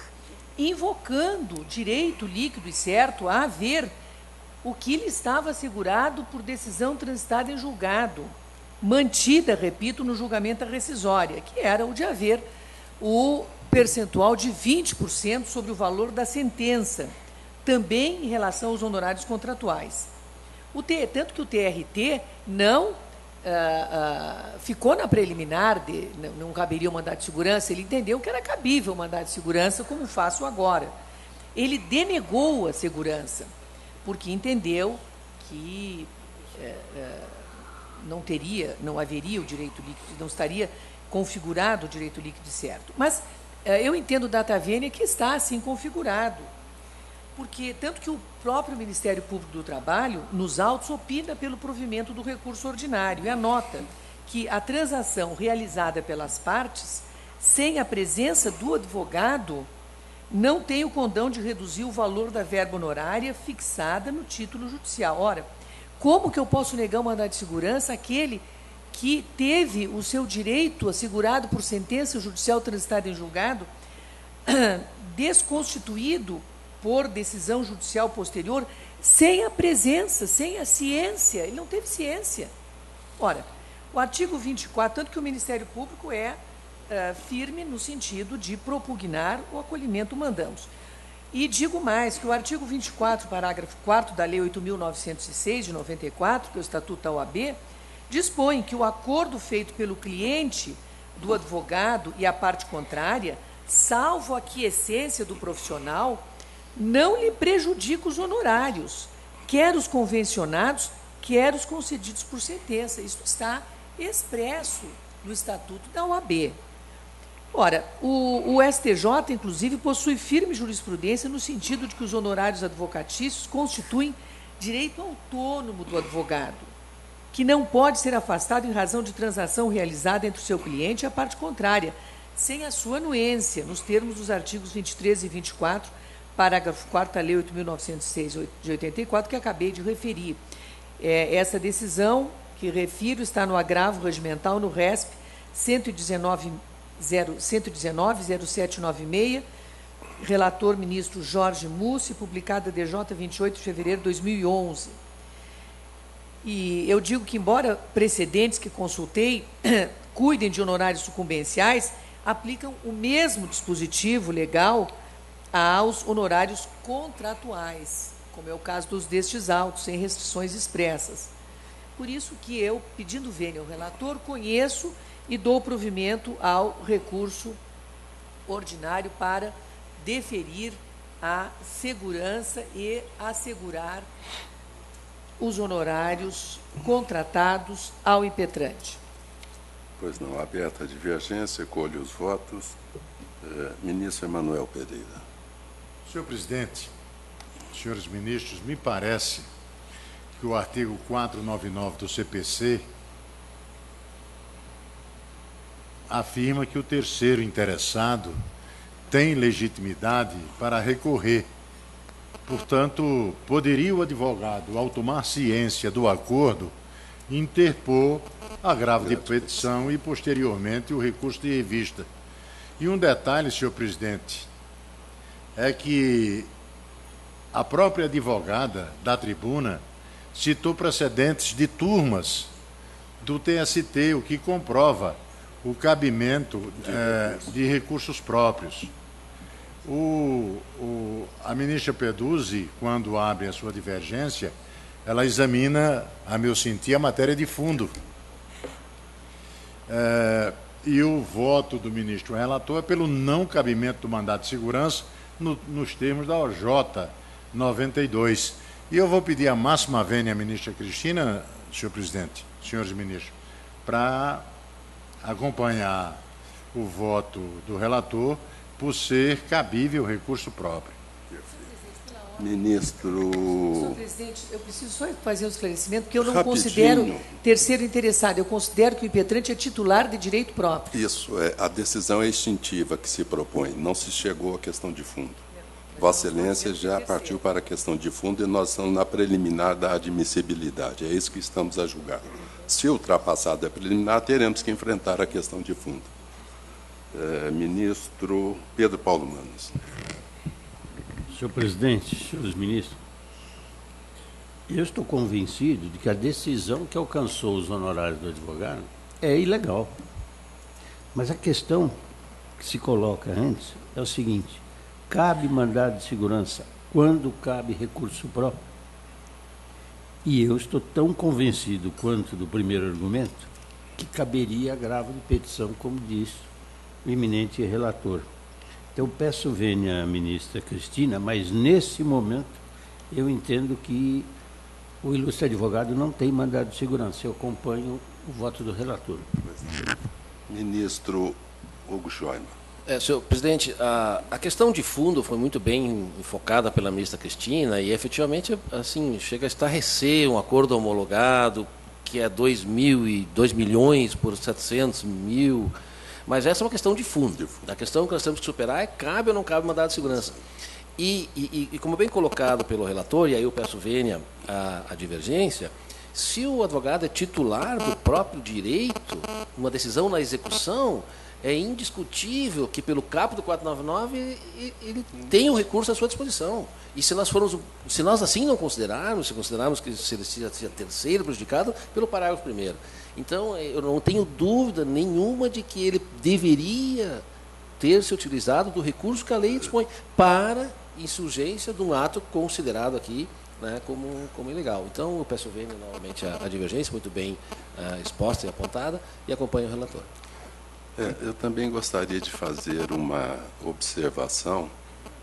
invocando direito líquido e certo a haver o que lhe estava assegurado por decisão transitada em julgado, mantida, repito, no julgamento da rescisória, que era o de haver o percentual de 20% sobre o valor da sentença, também em relação aos honorários contratuais. Tanto que o TRT não ficou na preliminar, não caberia o mandado de segurança, ele entendeu que era cabível o mandado de segurança, como faço agora. Ele denegou a segurança, porque entendeu que não haveria o direito líquido, não estaria configurado o direito líquido certo. Mas eu entendo data vênia que está assim configurado, porque tanto que o próprio Ministério Público do Trabalho, nos autos, opina pelo provimento do recurso ordinário e anota que a transação realizada pelas partes, sem a presença do advogado, não tem o condão de reduzir o valor da verba honorária fixada no título judicial. Ora, como que eu posso negar o mandado de segurança àquele que teve o seu direito assegurado por sentença judicial transitada em julgado, desconstituído por decisão judicial posterior, sem a presença, sem a ciência? Ele não teve ciência. Ora, o artigo 24, tanto que o Ministério Público é firme no sentido de propugnar o acolhimento mandamos. E digo mais, que o artigo 24, parágrafo 4º da Lei 8.906, de 94, que é o Estatuto da OAB, dispõe que o acordo feito pelo cliente do advogado e a parte contrária, salvo a aquiescência do profissional, não lhe prejudica os honorários, quer os convencionados, quer os concedidos por sentença. Isso está expresso no Estatuto da OAB. Ora, o STJ, inclusive, possui firme jurisprudência no sentido de que os honorários advocatícios constituem direito autônomo do advogado, que não pode ser afastado em razão de transação realizada entre o seu cliente e a parte contrária, sem a sua anuência, nos termos dos artigos 23 e 24, parágrafo 4º da Lei 8.906 de 84, que acabei de referir. Essa decisão que refiro está no agravo regimental no RESP 119.0796, relator ministro Jorge Mussi, publicada DJ 28 de fevereiro de 2011. E eu digo que, embora precedentes que consultei cuidem de honorários sucumbenciais, aplicam o mesmo dispositivo legal aos honorários contratuais, como é o caso destes autos, sem restrições expressas. Por isso que eu, pedindo vênia ao relator, conheço e dou provimento ao recurso ordinário para deferir a segurança e assegurar os honorários contratados ao impetrante.
Pois não, aberta a divergência, colho os votos. Ministro Emanuel Pereira.
Senhor presidente, senhores ministros, me parece que o artigo 499 do CPC afirma que o terceiro interessado tem legitimidade para recorrer. Portanto, poderia o advogado, ao tomar ciência do acordo, interpor agravo de petição e, posteriormente, o recurso de revista. E um detalhe, senhor presidente, é que a própria advogada da tribuna citou precedentes de turmas do TST, o que comprova o cabimento de recursos próprios. A ministra Peduzzi, quando abre a sua divergência, ela examina, a meu sentir, a matéria de fundo. E o voto do ministro relator é pelo não cabimento do mandato de segurança nos termos da OJ 92. E eu vou pedir a máxima vênia à ministra Cristina, senhor presidente, senhores ministros, para acompanhar o voto do relator por ser cabível recurso próprio.
Ministro
presidente, eu preciso só fazer um esclarecimento, porque eu não considero terceiro interessado, eu considero que o impetrante é titular de direito próprio.
Isso, a decisão é extintiva que se propõe, não se chegou à questão de fundo. Vossa Excelência já partiu para a questão de fundo e nós estamos na preliminar da admissibilidade, é isso que estamos a julgar. Se ultrapassada a preliminar, teremos que enfrentar a questão de fundo. Ministro Pedro Paulo Manos.
Senhor presidente, senhores ministros, eu estou convencido de que a decisão que alcançou os honorários do advogado é ilegal. Mas a questão que se coloca antes é o seguinte: cabe mandado de segurança quando cabe recurso próprio? E eu estou tão convencido quanto do primeiro argumento que caberia agravo de petição, como disse o eminente relator. Então, peço vênia à ministra Cristina, mas, nesse momento, eu entendo que o ilustre advogado não tem mandado de segurança. Eu acompanho o voto do relator.
Ministro Hugo Scheumann.
Senhor presidente, a questão de fundo foi muito bem enfocada pela ministra Cristina e, efetivamente, assim, chega a estarrecer um acordo homologado que é 2 milhões por 700 mil. Mas essa é uma questão de fundo. A questão que nós temos que superar é cabe ou não cabe mandado de segurança. E como bem colocado pelo relator, e aí eu peço vênia à divergência, se o advogado é titular do próprio direito, uma decisão na execução, é indiscutível que pelo caput do 499 ele tem o recurso à sua disposição. E se nós assim não considerarmos, se considerarmos que ele seja terceiro prejudicado, pelo parágrafo 1º. Então, eu não tenho dúvida nenhuma de que ele deveria ter se utilizado do recurso que a lei dispõe para insurgência de um ato considerado aqui, né, como ilegal. Então, eu peço vênia novamente a divergência, muito bem exposta e apontada, e acompanho o relator.
Eu também gostaria de fazer uma observação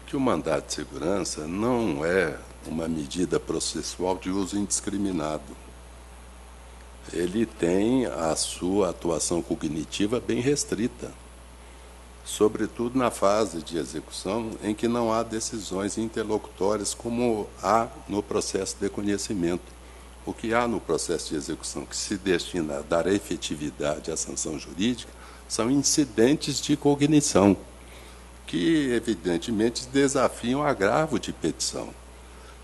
que o mandado de segurança não é uma medida processual de uso indiscriminado. Ele tem a sua atuação cognitiva bem restrita, sobretudo na fase de execução, em que não há decisões interlocutórias como há no processo de conhecimento. O que há no processo de execução, que se destina a dar efetividade à sanção jurídica, são incidentes de cognição, que, evidentemente, desafiam o agravo de petição,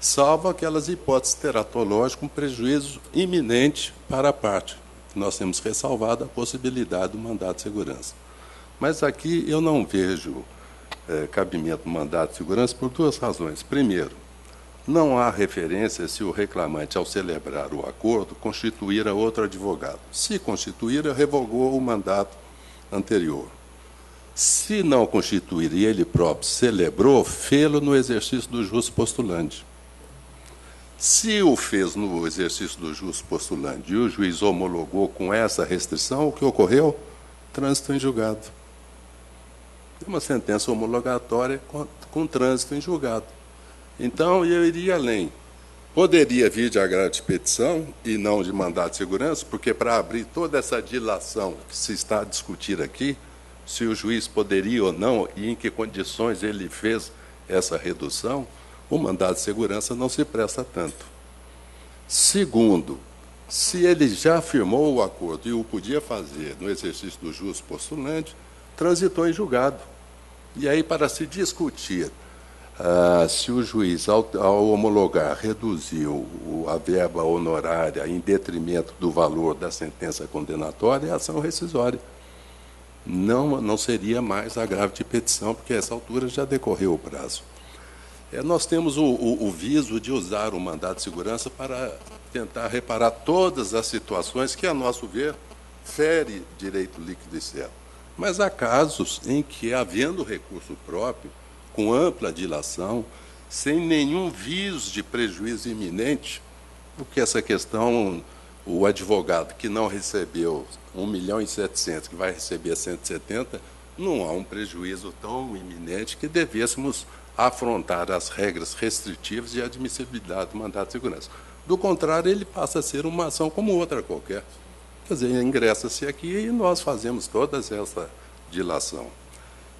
salvo aquelas hipóteses teratológicas com prejuízo iminente para a parte. Nós temos ressalvado a possibilidade do mandado de segurança. Mas aqui eu não vejo cabimento do mandado de segurança por duas razões. Primeiro, não há referência se o reclamante, ao celebrar o acordo, constituir a outro advogado. Se constituir, revogou o mandato anterior. Se não constituir e ele próprio celebrou, fê-lo no exercício do jus postulante. Se o fez no exercício do jus postulante e o juiz homologou com essa restrição, o que ocorreu? Trânsito em julgado. Uma sentença homologatória com trânsito em julgado. Então, eu iria além. Poderia vir de agravo de petição e não de mandado de segurança, porque para abrir toda essa dilação que se está a discutir aqui, se o juiz poderia ou não e em que condições ele fez essa redução, o mandado de segurança não se presta tanto. Segundo, se ele já firmou o acordo e o podia fazer no exercício do jus postulante, transitou em julgado. E aí, para se discutir se o juiz, ao homologar, reduziu a verba honorária em detrimento do valor da sentença condenatória, é ação rescisória. Não seria mais agravo de petição, porque a essa altura já decorreu o prazo. Nós temos o viso de usar o mandado de segurança para tentar reparar todas as situações que, a nosso ver, fere direito líquido e certo. Mas há casos em que, havendo recurso próprio, com ampla dilação, sem nenhum viso de prejuízo iminente, porque essa questão, o advogado que não recebeu 1.700.000, que vai receber 170, não há um prejuízo tão iminente que devêssemos afrontar as regras restritivas de admissibilidade do mandado de segurança. Do contrário, ele passa a ser uma ação como outra qualquer. Quer dizer, ingressa-se aqui e nós fazemos toda essa dilação.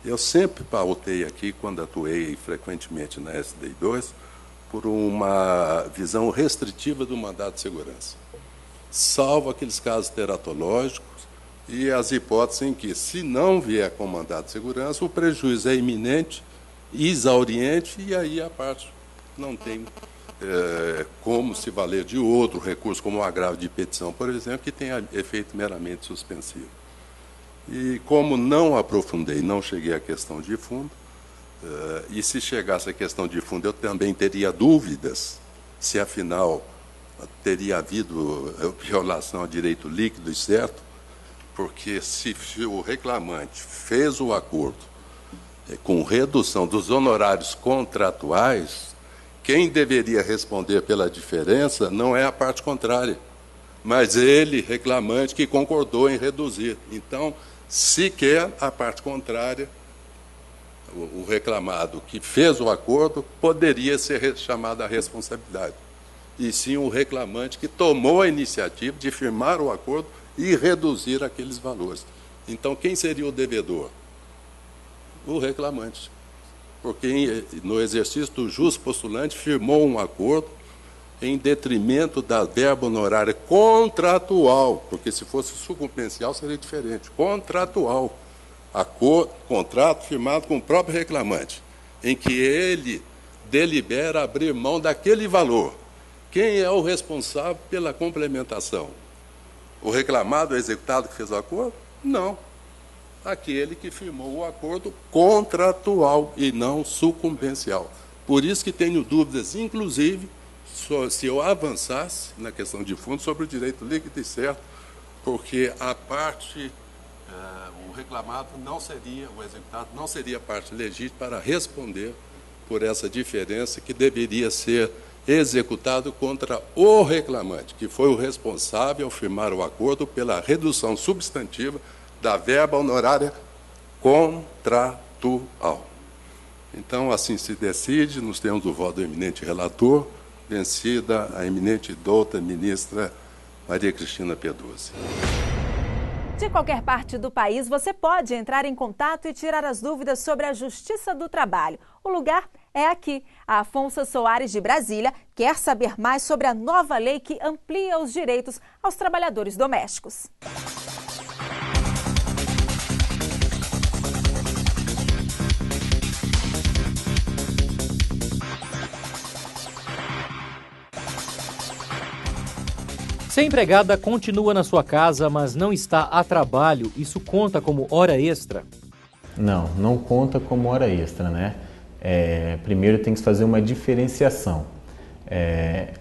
Eu sempre pautei aqui, quando atuei frequentemente na SDI2, por uma visão restritiva do mandado de segurança, salvo aqueles casos teratológicos e as hipóteses em que, se não vier com mandado de segurança, o prejuízo é iminente, exauriente, e aí a parte não tem como se valer de outro recurso, como o agravo de petição, por exemplo, que tem efeito meramente suspensivo. E como não aprofundei, não cheguei à questão de fundo, e se chegasse à questão de fundo, eu também teria dúvidas se, afinal, teria havido violação a direito líquido e certo, porque se o reclamante fez o acordo com redução dos honorários contratuais, quem deveria responder pela diferença não é a parte contrária, mas ele, reclamante, que concordou em reduzir. Então, sequer a parte contrária, o reclamado que fez o acordo, poderia ser chamado à responsabilidade. E sim o reclamante que tomou a iniciativa de firmar o acordo e reduzir aqueles valores. Então, quem seria o devedor? O reclamante. Porque, no exercício do jus postulante, firmou um acordo em detrimento da verba honorária contratual, porque se fosse sucumbencial seria diferente, contratual. Contrato firmado com o próprio reclamante, em que ele delibera abrir mão daquele valor. Quem é o responsável pela complementação? O reclamado, o executado que fez o acordo? Não. Aquele que firmou o acordo contratual e não sucumbencial. Por isso que tenho dúvidas, inclusive, se eu avançasse na questão de fundo sobre o direito líquido e certo, porque a parte, o reclamado não seria, o executado não seria parte legítima para responder por essa diferença que deveria ser executado contra o reclamante, que foi o responsável ao firmar o acordo pela redução substantiva da verba honorária contratual. Então, assim se decide, nos termos do voto do eminente relator, vencida a eminente douta ministra Maria Cristina Peduzzi.
De qualquer parte do país, você pode entrar em contato e tirar as dúvidas sobre a Justiça do Trabalho. O lugar é aqui. A Afonso Soares, de Brasília, quer saber mais sobre a nova lei que amplia os direitos aos trabalhadores domésticos.
Se a empregada continua na sua casa, mas não está a trabalho, isso conta como hora extra?
Não, não conta como hora extra, né? Primeiro tem que fazer uma diferenciação.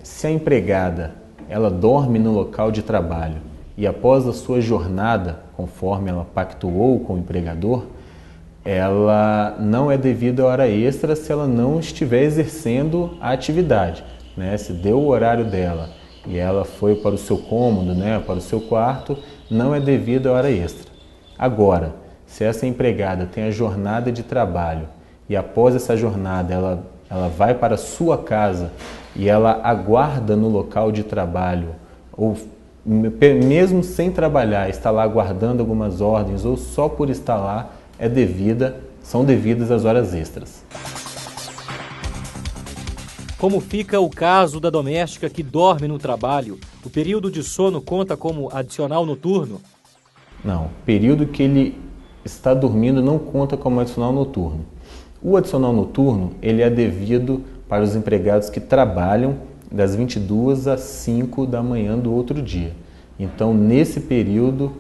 Se a empregada ela dorme no local de trabalho e após a sua jornada, conforme ela pactuou com o empregador, ela não é devida a hora extra se ela não estiver exercendo a atividade, né? Se deu o horário dela e ela foi para o seu cômodo, né, para o seu quarto, não é devido a hora extra. Agora, se essa empregada tem a jornada de trabalho e após essa jornada ela vai para a sua casa e ela aguarda no local de trabalho, ou mesmo sem trabalhar, está lá aguardando algumas ordens ou só por estar lá, são devidas as horas extras.
Como fica o caso da doméstica que dorme no trabalho? O período de sono conta como adicional noturno?
Não, o período que ele está dormindo não conta como adicional noturno. O adicional noturno ele é devido para os empregados que trabalham das 22 às 5 da manhã do outro dia. Então, nesse período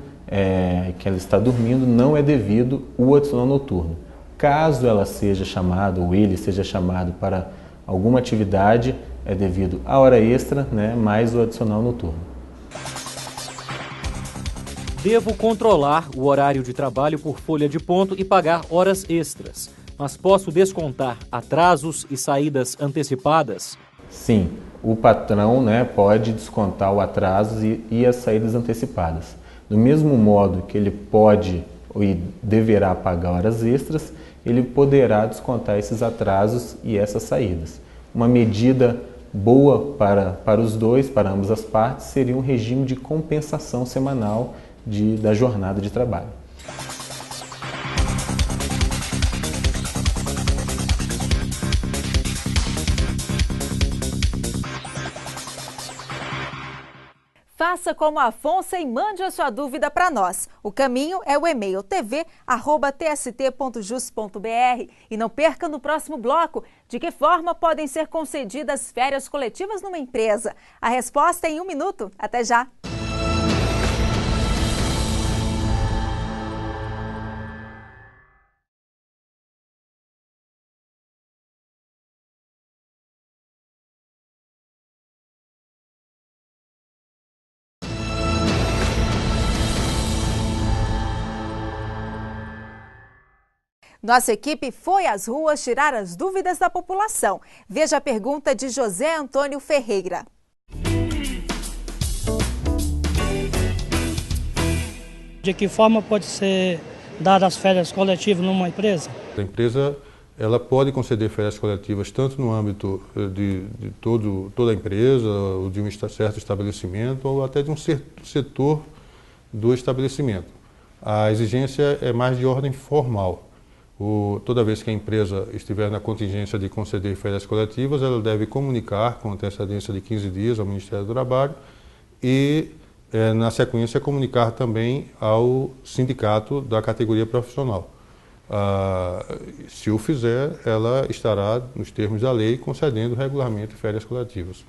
que ela está dormindo, não é devido o adicional noturno. Caso ela seja chamada ou ele seja chamado para alguma atividade, é devido à hora extra, né, mais o adicional noturno.
Devo controlar o horário de trabalho por folha de ponto e pagar horas extras, mas posso descontar atrasos e saídas antecipadas?
Sim, o patrão, né, pode descontar o atraso e as saídas antecipadas. Do mesmo modo que ele pode e deverá pagar horas extras, ele poderá descontar esses atrasos e essas saídas. Uma medida boa para os dois, para ambas as partes, seria um regime de compensação semanal da jornada de trabalho.
Faça como a Afonso e mande a sua dúvida para nós. O caminho é o e-mail tv@tst.jus.br. E não perca no próximo bloco de que forma podem ser concedidas férias coletivas numa empresa. A resposta é em 1 minuto. Até já! Nossa equipe foi às ruas tirar as dúvidas da população. Veja a pergunta de José Antônio Ferreira.
De que forma pode ser dadas as férias coletivas numa empresa?
A empresa ela pode conceder férias coletivas tanto no âmbito de toda a empresa, ou de um certo estabelecimento, ou até de um setor do estabelecimento. A exigência é mais de ordem formal. Toda vez que a empresa estiver na contingência de conceder férias coletivas, ela deve comunicar com antecedência de 15 dias ao Ministério do Trabalho e, na sequência, comunicar também ao sindicato da categoria profissional. Se o fizer, ela estará, nos termos da lei, concedendo regularmente férias coletivas.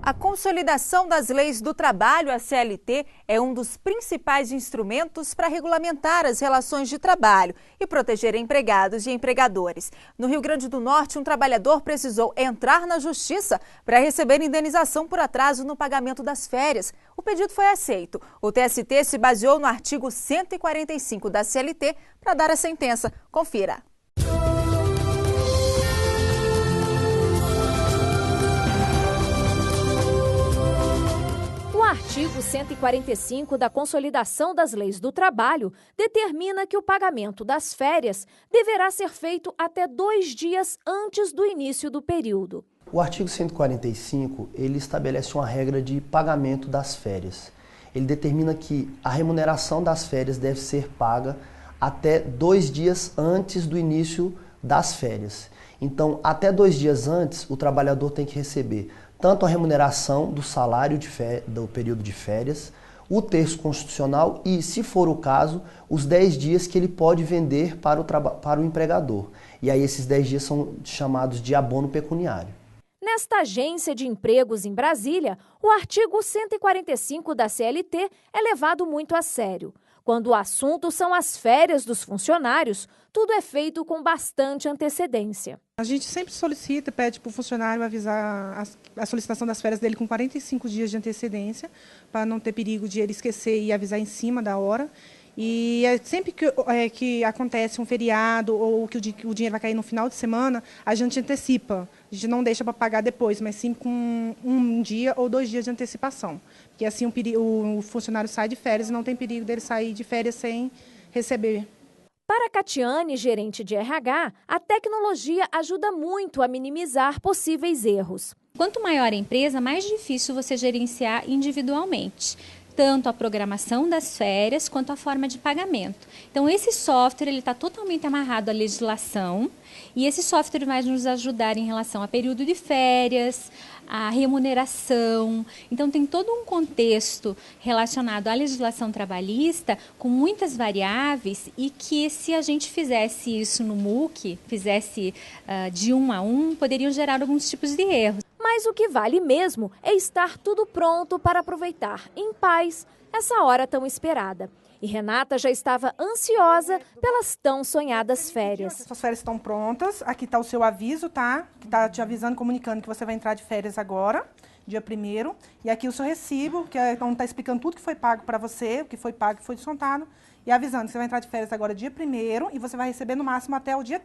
A consolidação das leis do trabalho, a CLT, é um dos principais instrumentos para regulamentar as relações de trabalho e proteger empregados e empregadores. No Rio Grande do Norte, um trabalhador precisou entrar na justiça para receber indenização por atraso no pagamento das férias. O pedido foi aceito. O TST se baseou no artigo 145 da CLT para dar a sentença. Confira.
O artigo 145 da Consolidação das Leis do Trabalho determina que o pagamento das férias deverá ser feito até 2 dias antes do início do período.
O artigo 145, ele estabelece uma regra de pagamento das férias. Ele determina que a remuneração das férias deve ser paga até 2 dias antes do início das férias. Então, até 2 dias antes, o trabalhador tem que receber tanto a remuneração do salário do período de férias, o terço constitucional e, se for o caso, os 10 dias que ele pode vender para o empregador. E aí esses 10 dias são chamados de abono pecuniário.
Nesta agência de empregos em Brasília, o artigo 145 da CLT é levado muito a sério. Quando o assunto são as férias dos funcionários, tudo é feito com bastante antecedência.
A gente sempre solicita, pede para o funcionário avisar a solicitação das férias dele com 45 dias de antecedência, para não ter perigo de ele esquecer e avisar em cima da hora. E sempre que acontece um feriado ou que o dinheiro vai cair no final de semana, a gente antecipa. A gente não deixa para pagar depois, mas sim com 1 dia ou 2 dias de antecipação. Porque assim o funcionário sai de férias e não tem perigo dele sair de férias sem receber.
Para Catiane, gerente de RH, a tecnologia ajuda muito a minimizar possíveis erros.
Quanto maior a empresa, mais difícil você gerenciar individualmente. Tanto a programação das férias quanto a forma de pagamento. Então, esse software está totalmente amarrado à legislação e esse software vai nos ajudar em relação a período de férias, a remuneração. Então, tem todo um contexto relacionado à legislação trabalhista com muitas variáveis e que, se a gente fizesse isso no MOOC, fizesse de 1 a 1, poderiam gerar alguns tipos de erros.
Mas o que vale mesmo é estar tudo pronto para aproveitar em paz essa hora tão esperada. E Renata já estava ansiosa pelas tão sonhadas férias.
Suas férias estão prontas, aqui está o seu aviso, tá? Que está te avisando, comunicando que você vai entrar de férias agora, dia 1º. E aqui o seu recibo, que está explicando tudo que foi pago para você, o que foi pago e foi descontado. E avisando que você vai entrar de férias agora dia 1º e você vai receber no máximo até o dia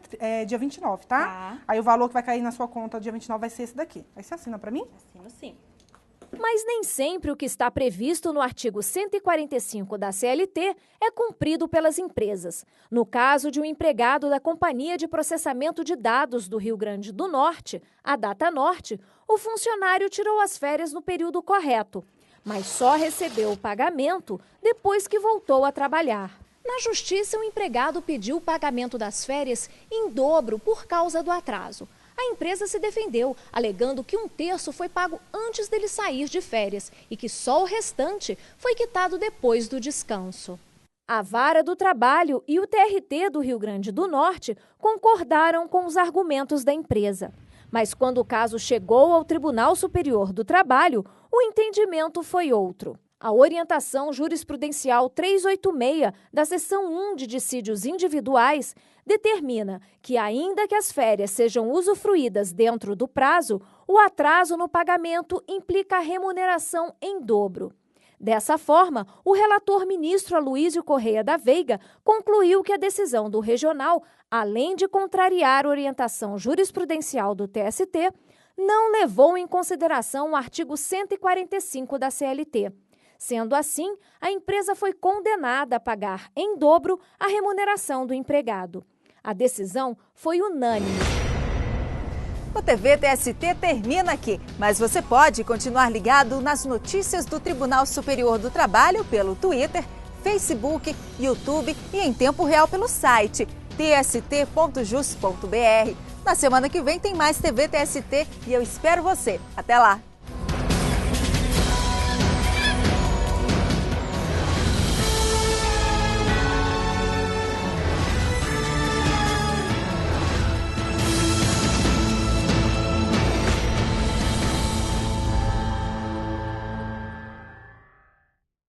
29, tá? Aí o valor que vai cair na sua conta dia 29 vai ser esse daqui. Aí você assina para mim?
Assino sim.
Mas nem sempre o que está previsto no artigo 145 da CLT é cumprido pelas empresas. No caso de um empregado da Companhia de Processamento de Dados do Rio Grande do Norte, a Datanorte, o funcionário tirou as férias no período correto, mas só recebeu o pagamento depois que voltou a trabalhar. Na justiça, o empregado pediu o pagamento das férias em dobro por causa do atraso. A empresa se defendeu, alegando que 1/3 foi pago antes dele sair de férias e que só o restante foi quitado depois do descanso. A Vara do Trabalho e o TRT do Rio Grande do Norte concordaram com os argumentos da empresa. Mas quando o caso chegou ao Tribunal Superior do Trabalho, o entendimento foi outro. A orientação jurisprudencial 386 da seção 1 de dissídios individuais determina que, ainda que as férias sejam usufruídas dentro do prazo, o atraso no pagamento implica remuneração em dobro. Dessa forma, o relator ministro Aloísio Correia da Veiga concluiu que a decisão do regional, além de contrariar a orientação jurisprudencial do TST, não levou em consideração o artigo 145 da CLT. Sendo assim, a empresa foi condenada a pagar em dobro a remuneração do empregado. A decisão foi unânime.
O TV TST termina aqui, mas você pode continuar ligado nas notícias do Tribunal Superior do Trabalho pelo Twitter, Facebook, YouTube e em tempo real pelo site tst.jus.br. Na semana que vem tem mais TV TST e eu espero você. Até lá!